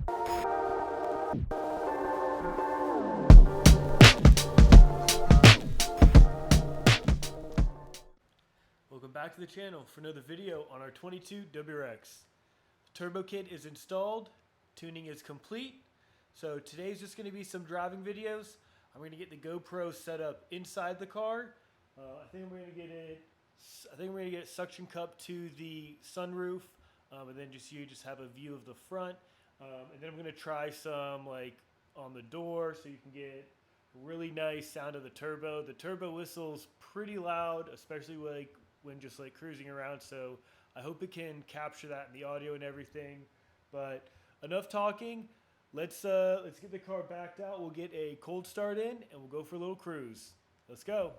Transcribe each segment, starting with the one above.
Welcome back to the channel for another video on our 22 WRX. The turbo kit is installed, tuning is complete, so today's just going to be some driving videos. I'm going to get the GoPro set up inside the car. I think we're going to get it suction cupped to the sunroof, and then you have a view of the front. And then I'm going to try some like on the door so you can get a really nice sound of the turbo. The turbo whistles pretty loud, especially when just like cruising around, so I hope it can capture that in the audio and everything. But enough talking, let's get the car backed out. We'll get a cold start in and we'll go for a little cruise. Let's go.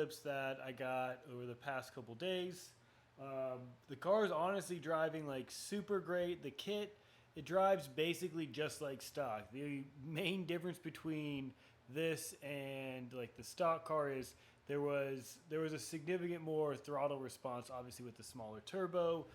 clips that I got over the past couple days. The car is honestly driving like super great. The kit, it drives basically just like stock. The main difference between this and like the stock car is there was a significant more throttle response, obviously with the smaller turbo,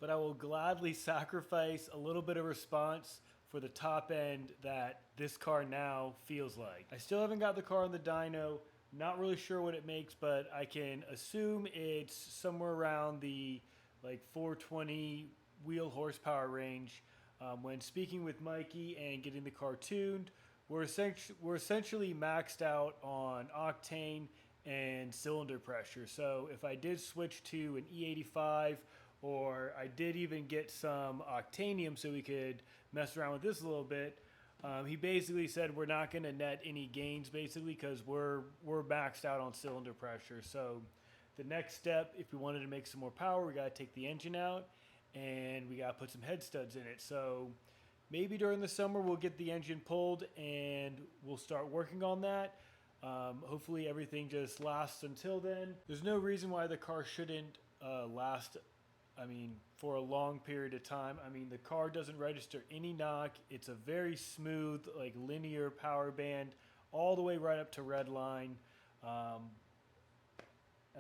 but I will gladly sacrifice a little bit of response for the top end that this car now feels like. I still haven't got the car on the dyno. Not really sure what it makes, but I can assume it's somewhere around the like 420 wheel horsepower range. When speaking with Mikey and getting the car tuned, we're essentially maxed out on octane and cylinder pressure. So if I did switch to an E85, or I did even get some octanium so we could mess around with this a little bit, he basically said we're not going to net any gains basically because we're maxed out on cylinder pressure. So the next step, if we wanted to make some more power, we got to take the engine out and we got to put some head studs in it. So maybe during the summer we'll get the engine pulled and we'll start working on that. Hopefully everything just lasts until then. There's no reason why the car shouldn't last, for a long period of time. The car doesn't register any knock. It's a very smooth, like linear power band all the way right up to red line.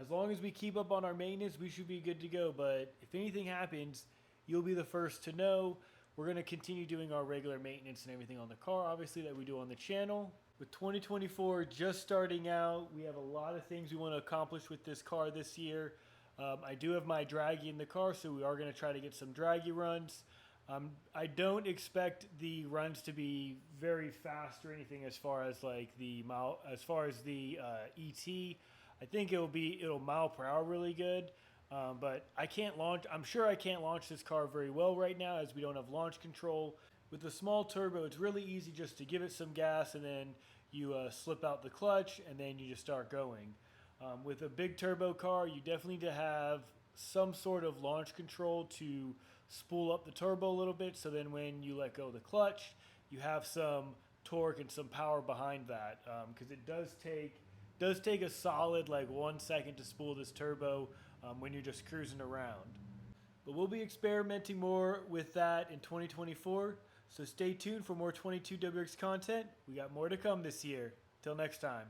As long as we keep up on our maintenance, we should be good to go. But if anything happens, you'll be the first to know. We're going to continue doing our regular maintenance and everything on the car, obviously, that we do on the channel. With 2024 just starting out, we have a lot of things we want to accomplish with this car this year. I do have my draggy in the car, so we are going to try to get some draggy runs. I don't expect the runs to be very fast or anything as far as like the ET. I think it'll mile per hour really good. But I'm sure I can't launch this car very well right now as we don't have launch control. With the small turbo, it's really easy just to give it some gas and then you slip out the clutch and then you just start going. With a big turbo car, you definitely need to have some sort of launch control to spool up the turbo a little bit, so then when you let go of the clutch, you have some torque and some power behind that, because it does take a solid like 1 second to spool this turbo when you're just cruising around. But we'll be experimenting more with that in 2024, so stay tuned for more 22 WRX content. We got more to come this year. Till next time.